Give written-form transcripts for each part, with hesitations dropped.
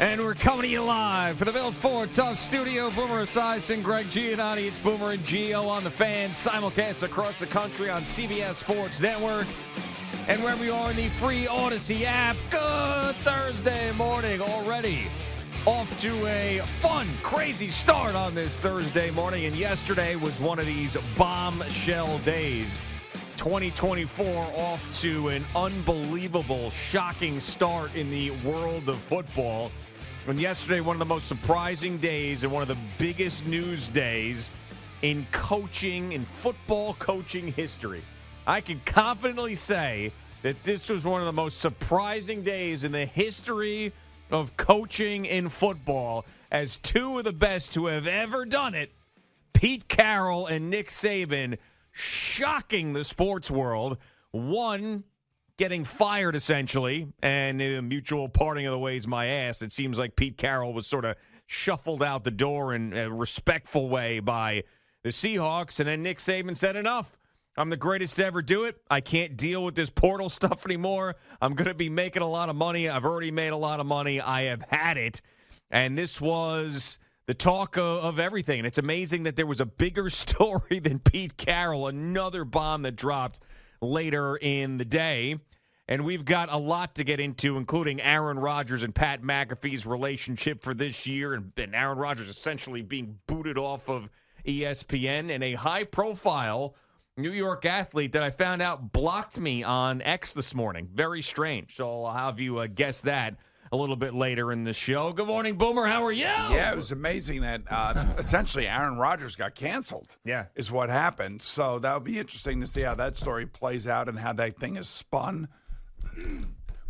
And we're coming to you live for the Built Ford Tough Studio. Boomer Esiason, Greg Giannotti. It's Boomer and Gio on the Fan. Simulcast across the country on CBS Sports Network. And wherever you are in the free Odyssey app. Good Thursday morning already. Off to a fun, crazy start on this Thursday morning. And yesterday was one of these bombshell days. 2024 off to an unbelievable, shocking start in the world of football. And yesterday, one of the most surprising days and one of the biggest news days in coaching, in football coaching history. I can confidently say that this was one of the most surprising days in the history of coaching in football, as two of the best who have ever done it, Pete Carroll and Nick Saban, shocking the sports world. One getting fired, essentially, and a mutual parting of the ways my ass. It seems like Pete Carroll was sort of shuffled out the door in a respectful way by the Seahawks, and then Nick Saban said, enough. I'm the greatest to ever do it. I can't deal with this portal stuff anymore. I'm going to be making a lot of money. I've already made a lot of money. I have had it. And this was the talk of everything. And it's amazing that there was a bigger story than Pete Carroll, another bomb that dropped later in the day. And we've got a lot to get into, including Aaron Rodgers and Pat McAfee's relationship for this year, and Aaron Rodgers essentially being booted off of ESPN, and a high-profile New York athlete that I found out blocked me on X this morning. Very strange. So I'll have you guess that a little bit later in the show. Good morning, Boomer. How are you? Yeah, it was amazing that essentially Aaron Rodgers got canceled. Yeah. Is what happened. So that'll be interesting to see how that story plays out and how that thing is spun.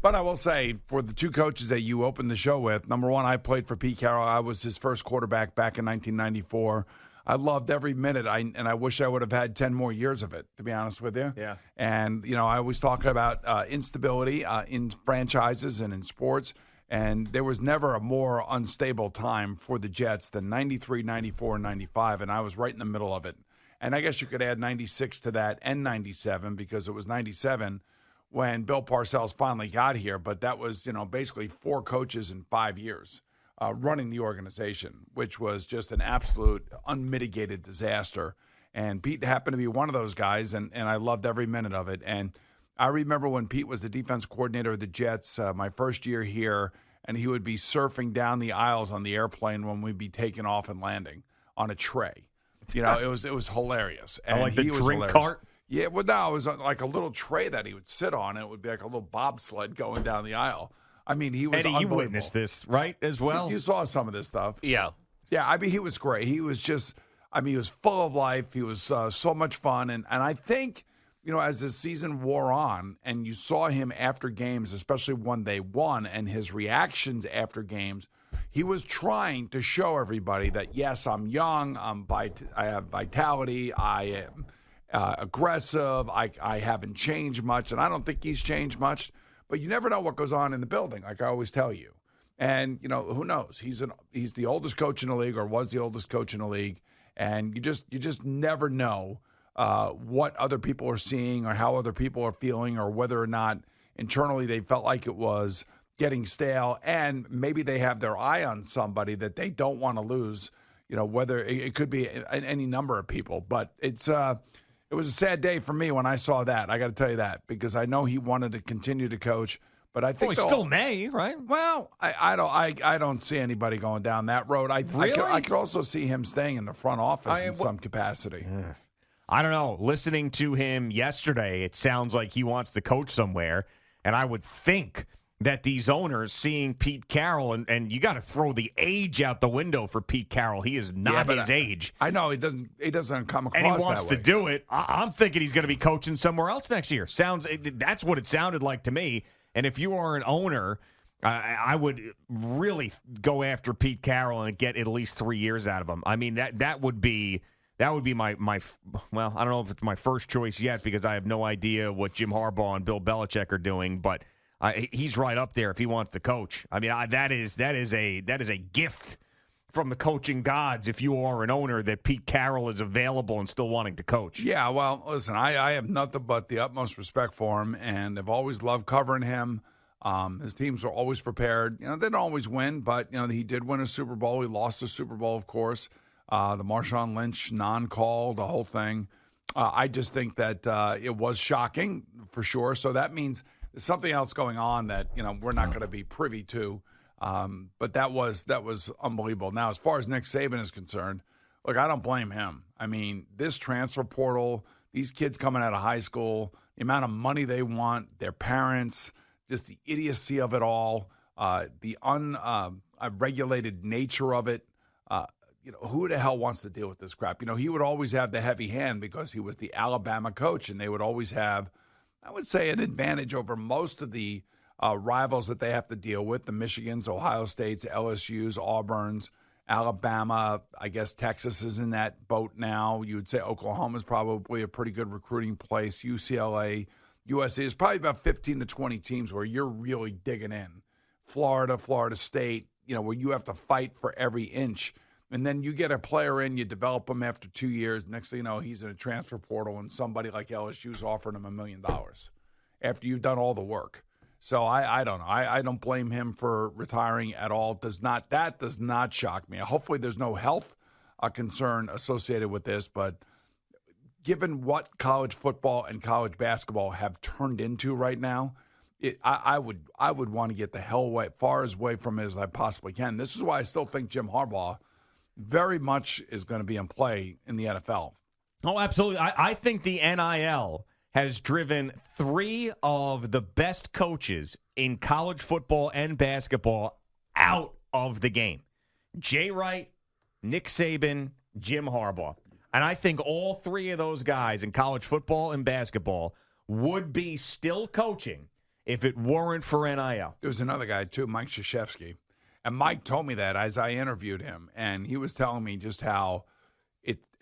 But I will say, for the two coaches that you opened the show with, number one, I played for Pete Carroll. I was his first quarterback back in 1994. I loved every minute, and I wish I would have had 10 more years of it, to be honest with you. Yeah. And, you know, I always talk about instability in franchises and in sports, and there was never a more unstable time for the Jets than 93, 94, and 95, and I was right in the middle of it. And I guess you could add 96 to that and 97, because it was 97 when Bill Parcells finally got here, but that was, you know, basically four coaches in 5 years. Running the organization, which was just an absolute unmitigated disaster. And Pete happened to be one of those guys, and I loved every minute of it. And I remember when Pete was the defense coordinator of the Jets, my first year here, and he would be surfing down the aisles on the airplane when we'd be taking off and landing on a tray. You know, it was hilarious. And like the he was drink hilarious. cart? Yeah, well, no, it was like a little tray that he would sit on, and it would be like a little bobsled going down the aisle. I mean, he was Eddie, you witnessed this, right, as well? You saw some of this stuff. Yeah. Yeah, I mean, he was great. He was just, I mean, he was full of life. He was so much fun. And I think, you know, as the season wore on and you saw him after games, especially when they won, and his reactions after games, he was trying to show everybody that, yes, I'm young, I have vitality, I am aggressive, I haven't changed much, and I don't think he's changed much. But you never know what goes on in the building, like I always tell you. And, you know, who knows? He's the oldest coach in the league, or was the oldest coach in the league. And you just never know what other people are seeing or how other people are feeling, or whether or not internally they felt like it was getting stale. And maybe they have their eye on somebody that they don't want to lose, you know, whether it could be any number of people. But it was a sad day for me when I saw that. I got to tell you that, because I know he wanted to continue to coach, but I think he still may, right? Well, I don't see anybody going down that road. Really? I could also see him staying in the front office in some capacity. I don't know. Listening to him yesterday, it sounds like he wants to coach somewhere, and I would think that these owners seeing Pete Carroll, and you got to throw the age out the window for Pete Carroll. He is not his age. I know it doesn't come across that way. And he wants to do it. I'm thinking he's going to be coaching somewhere else next year. That's what it sounded like to me. And if you are an owner, I would really go after Pete Carroll and get at least 3 years out of him. I mean, that would be my well, I don't know if it's my first choice yet, because I have no idea what Jim Harbaugh and Bill Belichick are doing, but he's right up there if he wants to coach. I mean, that is a gift from the coaching gods if you are an owner, that Pete Carroll is available and still wanting to coach. Yeah, well, listen, I have nothing but the utmost respect for him, and I've always loved covering him. His teams are always prepared. They don't always win, but, he did win a Super Bowl. He lost the Super Bowl, of course. The Marshawn Lynch non-call, the whole thing. I just think that it was shocking for sure. So that means there's something else going on that, we're not going to be privy to. But that was unbelievable. Now, as far as Nick Saban is concerned, look, I don't blame him. I mean, this transfer portal, these kids coming out of high school, the amount of money they want, their parents, just the idiocy of it all, the unregulated nature of it. Who the hell wants to deal with this crap? He would always have the heavy hand because he was the Alabama coach, and they would always have, I would say, an advantage over most of the rivals that they have to deal with, the Michigans, Ohio States, LSUs, Auburns, Alabama. I guess Texas is in that boat now. You would say Oklahoma is probably a pretty good recruiting place. UCLA, USC is probably about 15 to 20 teams where you're really digging in. Florida State, where you have to fight for every inch. And then you get a player in, you develop him after 2 years. Next thing you know, he's in a transfer portal, and somebody like LSU's offering him $1 million after you've done all the work. So I don't know. I don't blame him for retiring at all. That does not shock me. Hopefully there's no health concern associated with this, but given what college football and college basketball have turned into right now, I would want to get the hell far away from it as I possibly can. This is why I still think Jim Harbaugh very much is going to be in play in the NFL. Oh, absolutely. I think the NIL has driven 3 of the best coaches in college football and basketball out of the game. Jay Wright, Nick Saban, Jim Harbaugh. And I think all 3 of those guys in college football and basketball would be still coaching if it weren't for NIL. There was another guy, too, Mike Krzyzewski. And Mike told me that as I interviewed him, and he was telling me just how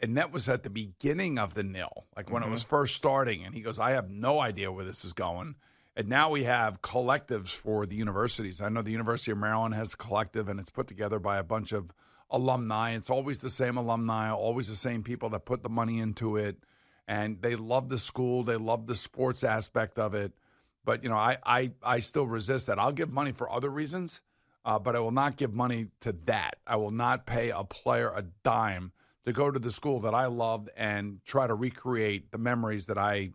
and that was at the beginning of the NIL, like when it was first starting. And he goes, I have no idea where this is going. And now we have collectives for the universities. I know the University of Maryland has a collective, and it's put together by a bunch of alumni. It's always the same alumni, always the same people that put the money into it. And they love the school. They love the sports aspect of it. But, I still resist that. I'll give money for other reasons. But I will not give money to that. I will not pay a player a dime to go to the school that I loved and try to recreate the memories that I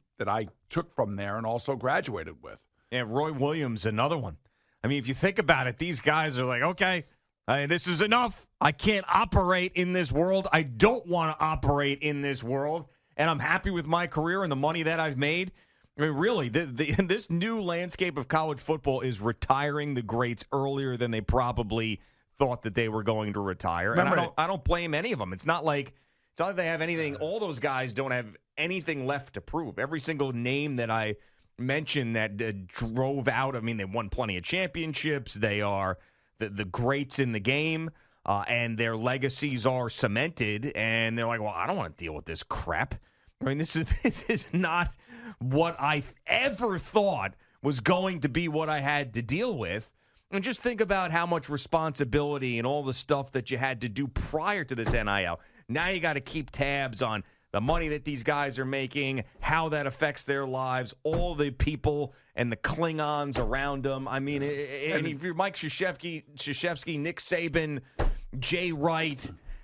took from there and also graduated with. Yeah, Roy Williams, another one. I mean, if you think about it, these guys are like, okay, this is enough. I can't operate in this world. I don't want to operate in this world. And I'm happy with my career and the money that I've made. I mean, really, this new landscape of college football is retiring the greats earlier than they probably thought that they were going to retire. And I don't blame any of them. It's not like they have anything. All those guys don't have anything left to prove. Every single name that I mentioned that drove out, I mean, they won plenty of championships. They are the greats in the game, and their legacies are cemented. And they're like, well, I don't want to deal with this crap. I mean, this is not what I ever thought was going to be what I had to deal with. And just think about how much responsibility and all the stuff that you had to do prior to this NIL. Now you got to keep tabs on the money that these guys are making, how that affects their lives, all the people and the Klingons around them. I mean, and if you're Mike Krzyzewski, Nick Saban, Jay Wright,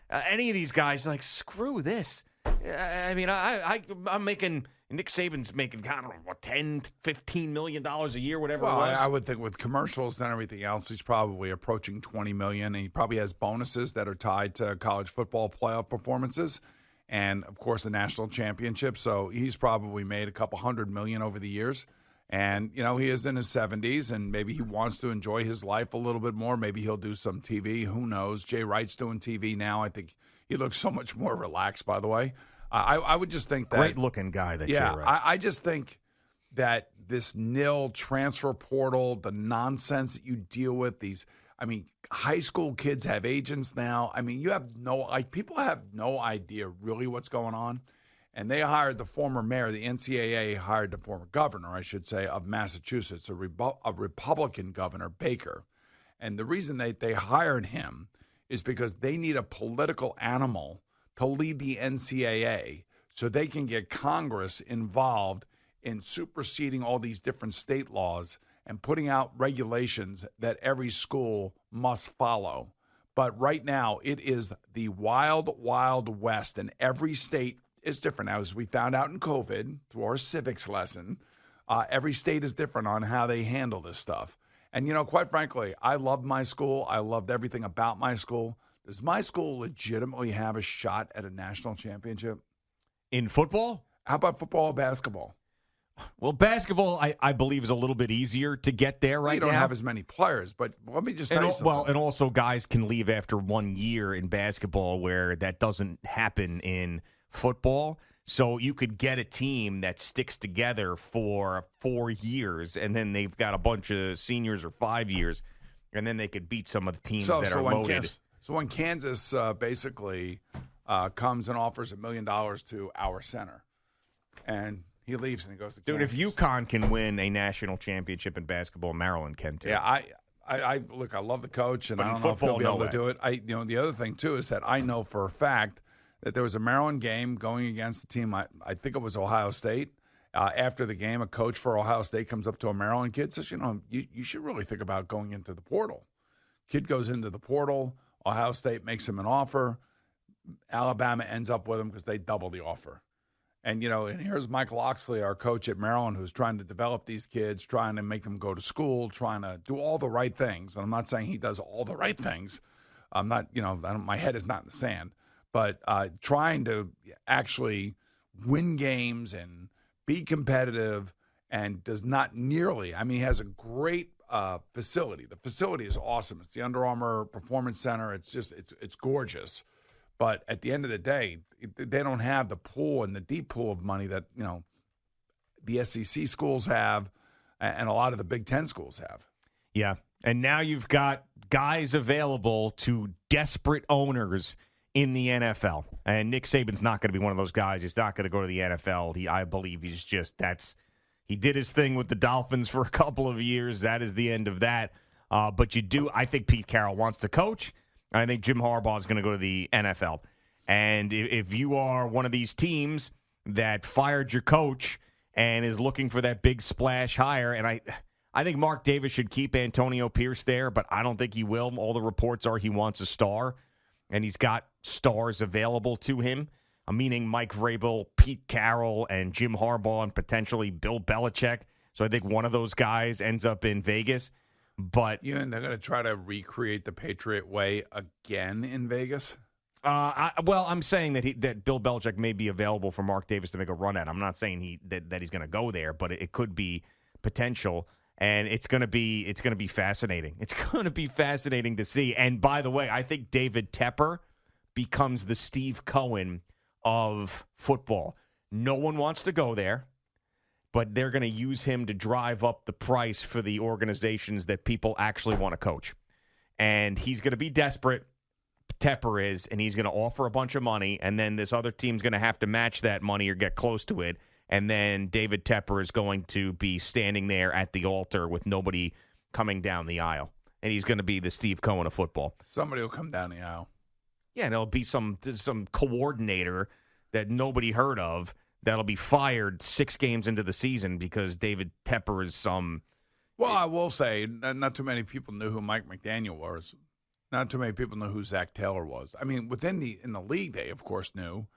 any of these guys, like, screw this. I mean, I'm making – Nick Saban's making, I don't know, what, $10, $15 million a year, whatever it was. I would think with commercials and everything else, he's probably approaching $20 million. And he probably has bonuses that are tied to college football playoff performances and, of course, the national championship. So he's probably made a couple $100 million over the years. And, he is in his 70s, and maybe he wants to enjoy his life a little bit more. Maybe he'll do some TV. Who knows? Jay Wright's doing TV now. I think he looks so much more relaxed, by the way. I would just think that great-looking guy. Jay Wright. I just think that this NIL transfer portal, the nonsense that you deal with, high school kids have agents now. I mean, people have no idea really what's going on. And they hired the former mayor, the NCAA hired the former governor, I should say, of Massachusetts, a Republican governor, Baker. And the reason they hired him is because they need a political animal to lead the NCAA so they can get Congress involved in superseding all these different state laws and putting out regulations that every school must follow. But right now, it is the wild, wild west, and every state is different. Now, as we found out in COVID through our civics lesson, every state is different on how they handle this stuff. And, quite frankly, I loved my school. I loved everything about my school. Does my school legitimately have a shot at a national championship? In football? How about football or basketball? Well, basketball, I believe, is a little bit easier to get there right now. You don't have as many players, but let me just tell you something. Well, and also guys can leave after 1 year in basketball where that doesn't happen in football. So you could get a team that sticks together for 4 years, and then they've got a bunch of seniors or 5 years, and then they could beat some of the teams that are loaded. So when Kansas basically comes and offers $1 million to our center, and he leaves and he goes to Kansas. Dude, if UConn can win a national championship in basketball, Maryland can too. Yeah, I look, I love the coach, and but I don't know if he'll be able to do it. The other thing too is that I know for a fact that there was a Maryland game going against the team. I think it was Ohio State. After the game, a coach for Ohio State comes up to a Maryland kid, says, you should really think about going into the portal. Kid goes into the portal. Ohio State makes him an offer. Alabama ends up with him because they double the offer. And, and here's Mike Loxley, our coach at Maryland, who's trying to develop these kids, trying to make them go to school, trying to do all the right things. And I'm not saying he does all the right things. I'm not, my head is not in the sand. But trying to actually win games and be competitive and does not nearly. I mean, he has a great facility. The facility is awesome. It's the Under Armour Performance Center. It's just, it's gorgeous. But at the end of the day, they don't have the pool and the deep pool of money that, the SEC schools have and a lot of the Big Ten schools have. Yeah. And now you've got guys available to desperate owners in the NFL. And Nick Saban's not going to be one of those guys. He's not going to go to the NFL. I believe he's just, he did his thing with the Dolphins for a couple of years. That is the end of that. But I think Pete Carroll wants to coach. I think Jim Harbaugh is going to go to the NFL. And if you are one of these teams that fired your coach and is looking for that big splash hire, and I think Mark Davis should keep Antonio Pierce there, but I don't think he will. All the reports are he wants a star, and he's got stars available to him, meaning Mike Vrabel, Pete Carroll, and Jim Harbaugh, and potentially Bill Belichick. So I think one of those guys ends up in Vegas. But they're going to try to recreate the Patriot way again in Vegas? I'm saying that Bill Belichick may be available for Mark Davis to make a run at. I'm not saying that he's going to go there, but it could be potential, and it's going to be fascinating. It's going to be fascinating to see. And by the way, I think David Tepper becomes the Steve Cohen of football. No one wants to go there, but they're going to use him to drive up the price for the organizations that people actually want to coach. And he's going to be desperate, Tepper is, and he's going to offer a bunch of money, and then this other team's going to have to match that money or get close to it, and then David Tepper is going to be standing there at the altar with nobody coming down the aisle. And he's going to be the Steve Cohen of football. Somebody will come down the aisle. Yeah, and it'll be some coordinator that nobody heard of that'll be fired 6 games into the season because David Tepper is some. Well, I will say, not too many people knew who Mike McDaniel was. Not too many people knew who Zach Taylor was. I mean, in the league, they of course knew,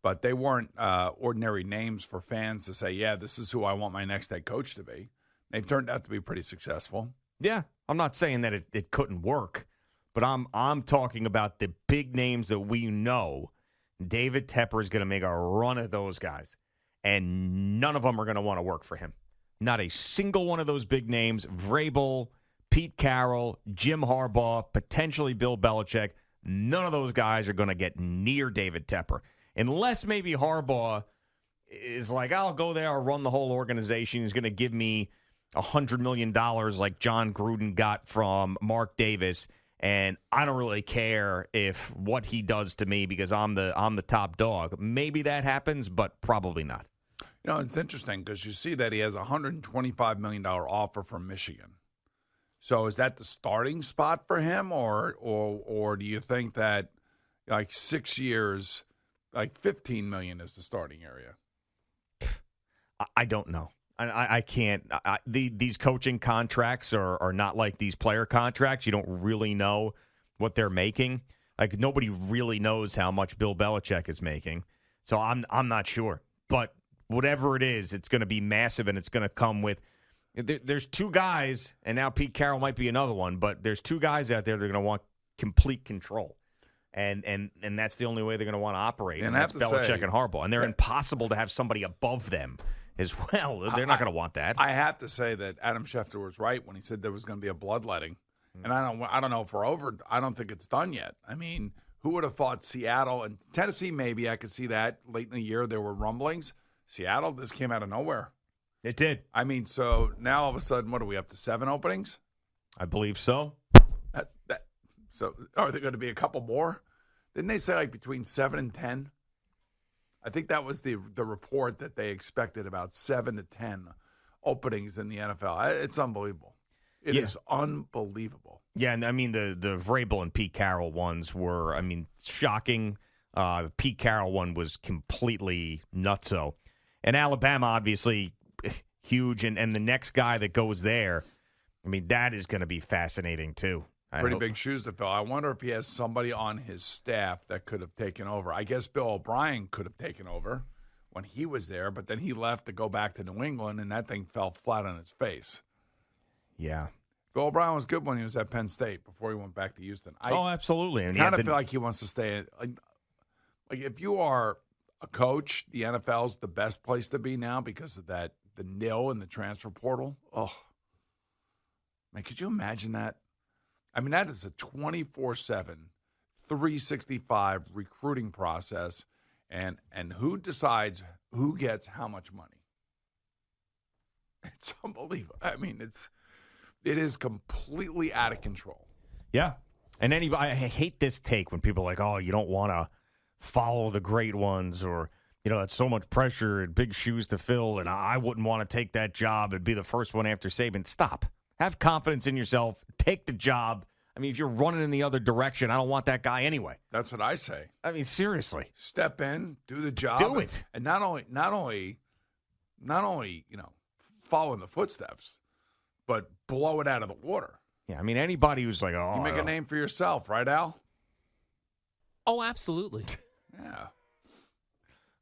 but they weren't ordinary names for fans to say, "Yeah, this is who I want my next head coach to be." They've turned out to be pretty successful. Yeah, I'm not saying that it couldn't work, but I'm talking about the big names that we know. David Tepper is going to make a run at those guys, and none of them are going to want to work for him. Not a single one of those big names. Vrabel, Pete Carroll, Jim Harbaugh, potentially Bill Belichick. None of those guys are going to get near David Tepper. Unless maybe Harbaugh is like, I'll go there, I'll run the whole organization. He's going to give me $100 million like John Gruden got from Mark Davis. And I don't really care if what he does to me because I'm the top dog. Maybe that happens, but probably not. It's interesting because you see that he has a $125 million offer from Michigan. So is that the starting spot for him, or do you think that like 6 years, like $15 million is the starting area? I don't know. I can't. These coaching contracts are not like these player contracts. You don't really know what they're making. Like, nobody really knows how much Bill Belichick is making. So I'm not sure. But whatever it is, it's going to be massive, and it's going to come with there's two guys, and now Pete Carroll might be another one, but there's two guys out there that are going to want complete control. And that's the only way they're going to want to operate. And that's Belichick and Harbaugh. And they're impossible to have somebody above them as well. They're not going to want that. I have to say that Adam Schefter was right when he said there was going to be a bloodletting. And I don't know if we're over. I don't think it's done yet. I mean, who would have thought Seattle and Tennessee, maybe I could see that late in the year there were rumblings. Seattle, this came out of nowhere. It did. I mean, so now all of a sudden, what are we up to, 7 openings? I believe so. That's that. So are there going to be a couple more? Didn't they say like between 7 and 10? I think that was the report that they expected about 7 to 10 openings in the NFL. It's unbelievable. It is unbelievable. Yeah, and I mean the Vrabel and Pete Carroll ones were, shocking. The Pete Carroll one was completely nutso. And Alabama, obviously, huge. And the next guy that goes there, that is going to be fascinating, too. Pretty big shoes to fill. I wonder if he has somebody on his staff that could have taken over. I guess Bill O'Brien could have taken over when he was there, but then he left to go back to New England, and that thing fell flat on its face. Yeah. Bill O'Brien was good when he was at Penn State before he went back to Houston. Absolutely. I kind of feel like he wants to stay. Like if you are a coach, the NFL's the best place to be now because of that, the nil in the transfer portal. Oh, man, could you imagine that? That is a 24/7, 365 recruiting process, and who decides who gets how much money? It's unbelievable. It is completely out of control. Yeah. And I hate this take when people are like, oh, you don't want to follow the great ones, or, that's so much pressure and big shoes to fill, and I wouldn't want to take that job and be the first one after Saban. Stop. Have confidence in yourself. Take the job. If you're running in the other direction, I don't want that guy anyway. That's what I say. Seriously. Step in, do the job. Do it. And not only, follow in the footsteps, but blow it out of the water. Yeah, anybody who's like, oh. You make a name for yourself, right, Al? Oh, absolutely. Yeah.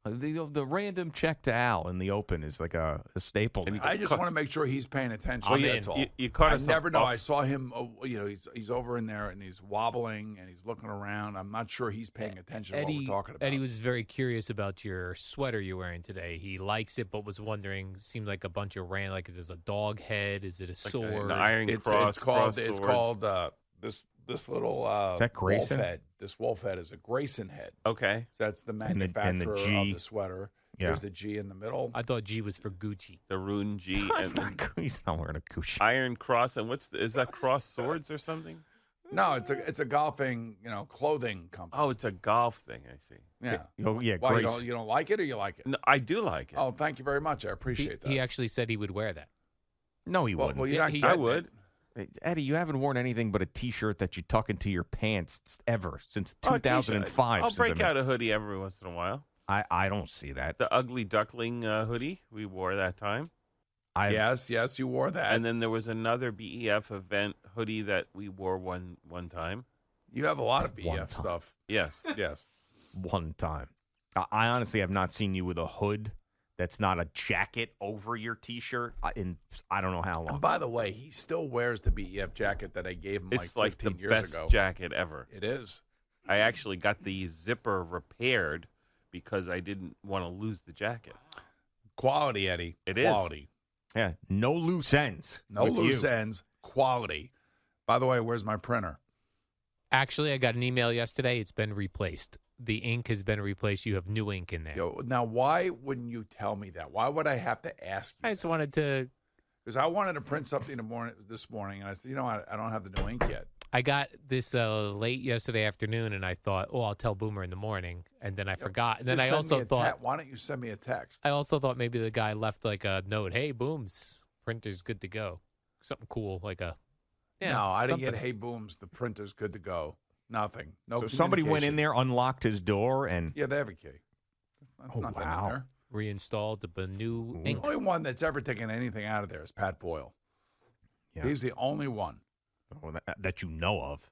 The random check to Al in the open is like a staple. I just want to make sure he's paying attention. That's all. You caught us. I never know. I saw him. He's over in there and he's wobbling and he's looking around. I'm not sure he's paying attention to what we're talking about. Eddie was very curious about your sweater you're wearing today. He likes it, but was wondering. Seemed like a bunch of Like, is this a dog head? Is it a sword? An iron cross. It's called this little is that Grayson? wolf head. This wolf head is a Grayson head. Okay. So that's the manufacturer of the sweater. Yeah. There's the G in the middle. I thought G was for Gucci. The rune G. He's not wearing a Gucci. Iron cross. And is that cross swords or something? No, it's a golfing, clothing company. Oh, it's a golf thing. I see. Yeah. Yeah. Why, you don't like it, or you like it? No, I do like it. Oh, thank you very much. I appreciate that. He actually said he would wear that. No, he wouldn't. Well, you're not I would. Eddie, you haven't worn anything but a T-shirt that you tuck into your pants ever since 2005. I'll break out a hoodie every once in a while. I don't see that. The ugly duckling hoodie we wore that time. Yes, you wore that. And then there was another BEF event hoodie that we wore one time. You have a lot of BEF stuff. Yes. One time. I honestly have not seen you with a hood that's not a jacket over your T-shirt in I don't know how long. And by the way, he still wears the BEF jacket that I gave him it's like 15 the years best ago. Jacket ever. It is. I actually got the zipper repaired because I didn't want to lose the jacket. Quality, Eddie. It Quality. Yeah, no loose ends. No loose ends. Quality. By the way, where's my printer? Actually, I got an email yesterday. It's been replaced. The ink has been replaced. You have new ink in there. Now, why wouldn't you tell me that? Why would I have to ask you? I just wanted to. Because I wanted to print something this morning, and I said, I don't have the new ink yet. I got this late yesterday afternoon, and I thought, I'll tell Boomer in the morning, and then I forgot. And then I also thought, why don't you send me a text? I also thought maybe the guy left like a note. Hey, Booms, printer's good to go. Something cool, like a. Yeah, no, I didn't get. Hey, Booms, the printer's good to go. Nothing. No. So somebody went in there, unlocked his door, and they have a key. Nothing in there. reinstalled the new The ink. only one that's ever taken anything out of there is Pat Boyle. Yeah. He's the only one. Well, that you know of.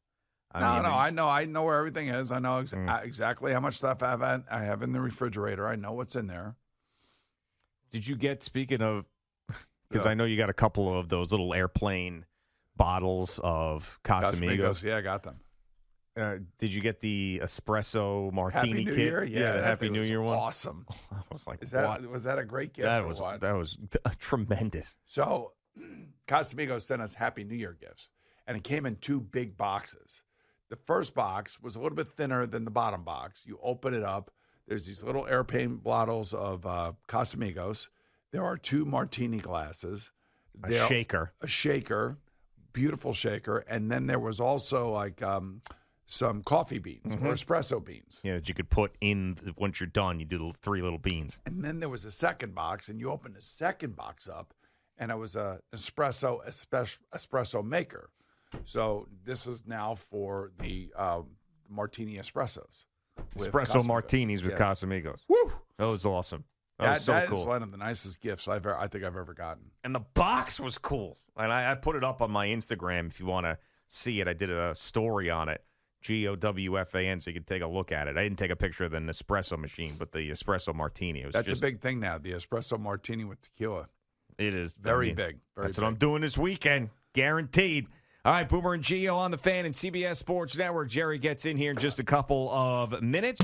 I know where everything is. I know exactly how much stuff I have in the refrigerator. I know what's in there. Did you get, speaking of, because I know you got a couple of those little airplane bottles of Casamigos. Yeah, I got them. Did you get the espresso martini Happy New kit? Year? Yeah, the that Happy thing New was Year one. Awesome. I was like, Was that a great gift? That or was what? that was tremendous. So, Casamigos sent us Happy New Year gifts, and it came in 2 big boxes. The first box was a little bit thinner than the bottom box. You open it up. There's these little airplane bottles of Casamigos. There are 2 martini glasses. A shaker. Beautiful shaker. And then there was also like some coffee beans or espresso beans. Yeah, that you could put in once you're done. You do the 3 little beans. And then there was a second box, and you open the second box up, and it was an espresso maker. So this is now for the martini espressos. with Espresso Casamigos. martinis with Yeah. Casamigos. Woo! That was awesome. That was so that cool. is one of the nicest gifts I think I've ever gotten. And the box was cool. And I put it up on my Instagram if you want to see it. I did a story on it, GOWFAN, so you can take a look at it. I didn't take a picture of the Nespresso machine, but the espresso martini. That's a big thing now, the espresso martini with tequila. It is. Very big. That's what I'm doing this weekend. Guaranteed. All right, Boomer and Gio on the Fan and CBS Sports Network. Jerry gets in here in just a couple of minutes.